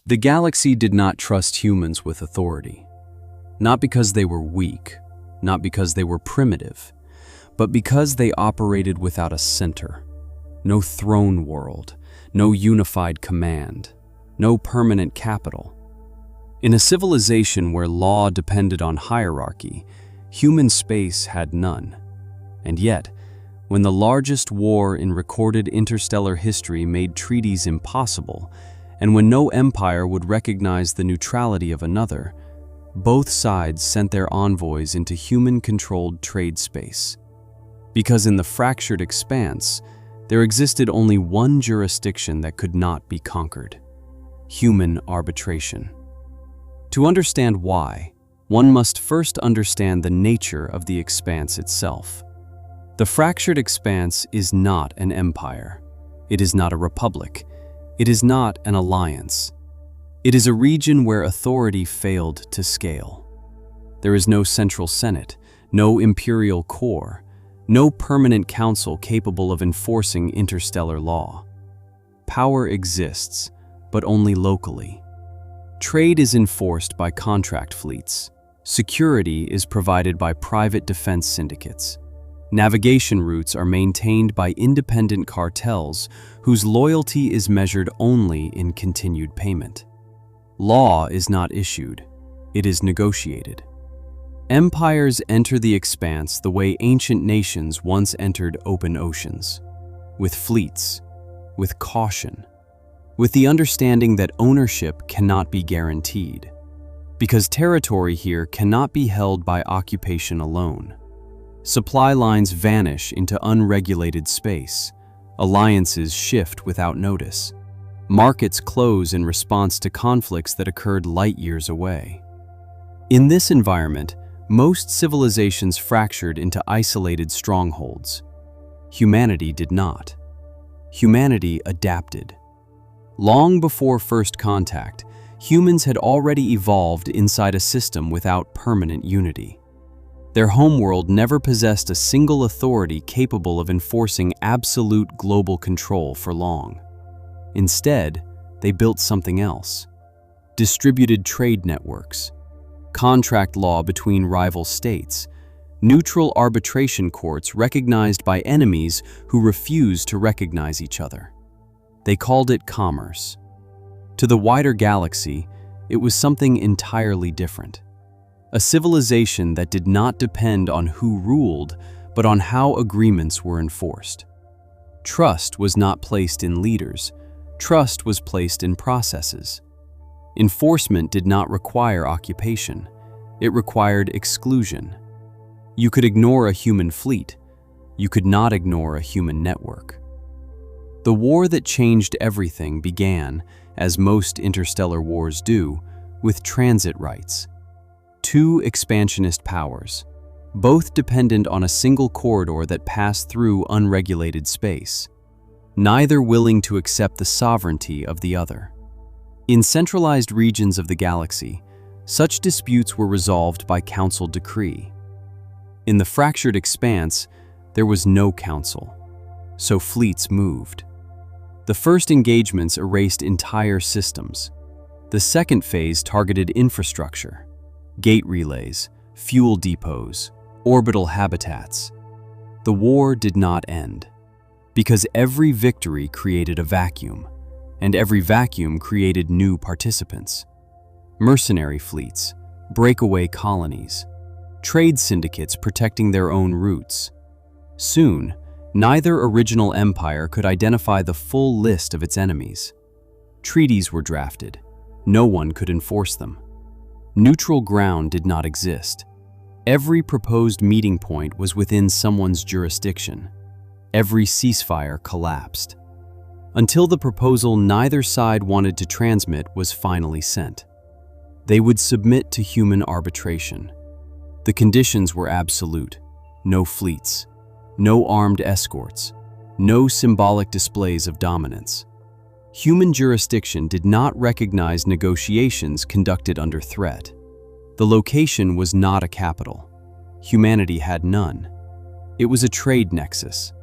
The galaxy did not trust humans with authority. Not because they were weak, not because they were primitive, but because they operated without a center. No throne world, no unified command, no permanent capital. In a civilization where law depended on hierarchy, human space had none. And yet, when the largest war in recorded interstellar history made treaties impossible, and when no empire would recognize the neutrality of another, both sides sent their envoys into human-controlled trade space. Because in the Fractured Expanse, there existed only one jurisdiction that could not be conquered: human arbitration. To understand why, one must first understand the nature of the expanse itself. The Fractured Expanse is not an empire. It is not a republic. It is not an alliance. It is a region where authority failed to scale. There is no central senate, no imperial core, no permanent council capable of enforcing interstellar law. Power exists, but only locally. Trade is enforced by contract fleets. Security is provided by private defense syndicates. Navigation routes are maintained by independent cartels whose loyalty is measured only in continued payment. Law is not issued, it is negotiated. Empires enter the expanse the way ancient nations once entered open oceans, with fleets, with caution, with the understanding that ownership cannot be guaranteed, because territory here cannot be held by occupation alone. Supply lines vanish into unregulated space. Alliances shift without notice. Markets close in response to conflicts that occurred light years away. In this environment, most civilizations fractured into isolated strongholds. Humanity did not. Humanity adapted. Long before first contact, humans had already evolved inside a system without permanent unity. Their homeworld never possessed a single authority capable of enforcing absolute global control for long. Instead, they built something else: distributed trade networks, contract law between rival states, neutral arbitration courts recognized by enemies who refused to recognize each other. They called it commerce. To the wider galaxy, it was something entirely different. A civilization that did not depend on who ruled, but on how agreements were enforced. Trust was not placed in leaders. Trust was placed in processes. Enforcement did not require occupation. It required exclusion. You could ignore a human fleet. You could not ignore a human network. The war that changed everything began, as most interstellar wars do, with transit rights. Two expansionist powers, both dependent on a single corridor that passed through unregulated space, neither willing to accept the sovereignty of the other. In centralized regions of the galaxy, such disputes were resolved by council decree. In the Fractured Expanse, there was no council, so fleets moved. The first engagements erased entire systems. The second phase targeted infrastructure: gate relays, fuel depots, orbital habitats. The war did not end, because every victory created a vacuum, and every vacuum created new participants. Mercenary fleets, breakaway colonies, trade syndicates protecting their own routes. Soon, neither original empire could identify the full list of its enemies. Treaties were drafted. No one could enforce them. Neutral ground did not exist. Every proposed meeting point was within someone's jurisdiction. Every ceasefire collapsed. Until the proposal neither side wanted to transmit was finally sent. They would submit to human arbitration. The conditions were absolute: no fleets, no armed escorts, no symbolic displays of dominance. Human jurisdiction did not recognize negotiations conducted under threat. The location was not a capital. Humanity had none. It was a trade nexus.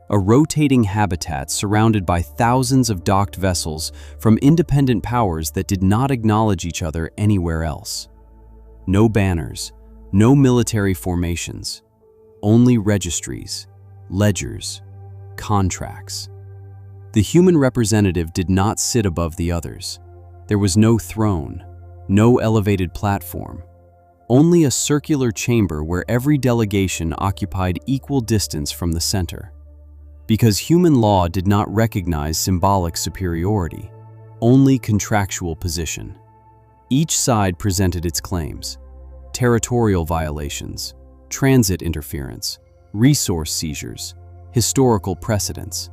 a rotating habitat surrounded by thousands of docked vessels from independent powers that did not acknowledge each other anywhere else. No banners, no military formations, only registries, ledgers, contracts. The human representative did not sit above the others. There was no throne, no elevated platform, only a circular chamber where every delegation occupied equal distance from the center. Because human law did not recognize symbolic superiority, only contractual position. Each side presented its claims: territorial violations, transit interference, resource seizures, historical precedents.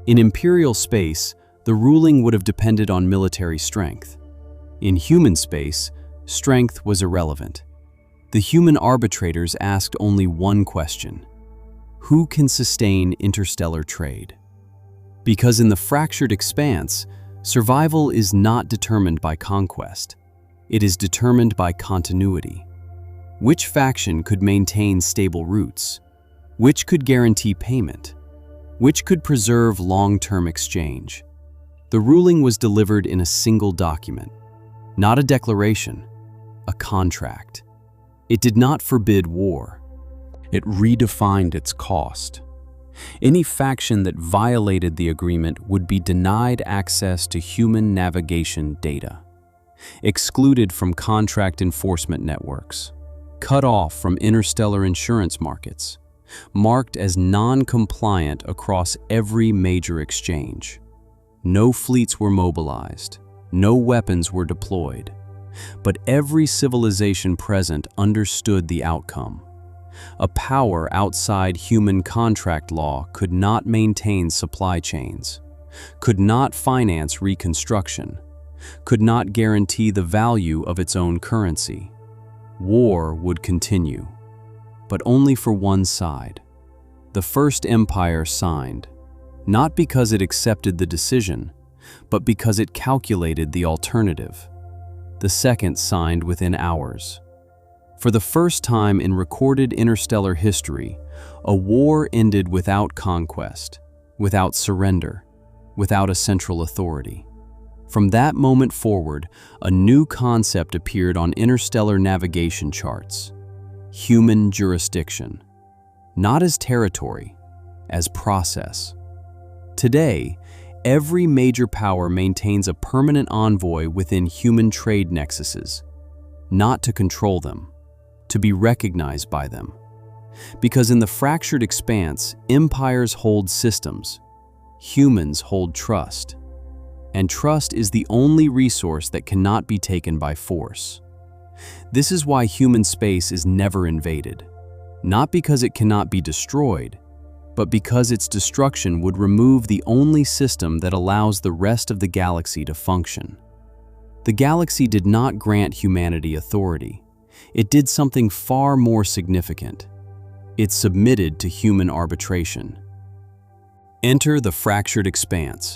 In imperial space, the ruling would have depended on military strength. In human space, strength was irrelevant. The human arbitrators asked only one question: who can sustain interstellar trade? Because in the fractured expanse, survival is not determined by conquest. It is determined by continuity. Which faction could maintain stable roots? Which could guarantee payment? Which could preserve long-term exchange? The ruling was delivered in a single document, not a declaration, a contract. It did not forbid war. It redefined its cost. Any faction that violated the agreement would be denied access to human navigation data, excluded from contract enforcement networks, cut off from interstellar insurance markets, marked as non-compliant across every major exchange. No fleets were mobilized, no weapons were deployed, but every civilization present understood the outcome. A power outside human contract law could not maintain supply chains, could not finance reconstruction, could not guarantee the value of its own currency. War would continue, but only for one side. The First Empire signed, not because it accepted the decision, but because it calculated the alternative. The second signed within hours. For the first time in recorded interstellar history, a war ended without conquest, without surrender, without a central authority. From that moment forward, a new concept appeared on interstellar navigation charts: human jurisdiction. Not as territory, as process. Today, every major power maintains a permanent envoy within human trade nexuses, not to control them, to be recognized by them. Because in the fractured expanse, empires hold systems, humans hold trust, and trust is the only resource that cannot be taken by force. This is why human space is never invaded, not because it cannot be destroyed, but because its destruction would remove the only system that allows the rest of the galaxy to function. The galaxy did not grant humanity authority. It did something far more significant. It submitted to human arbitration. Enter the fractured expanse.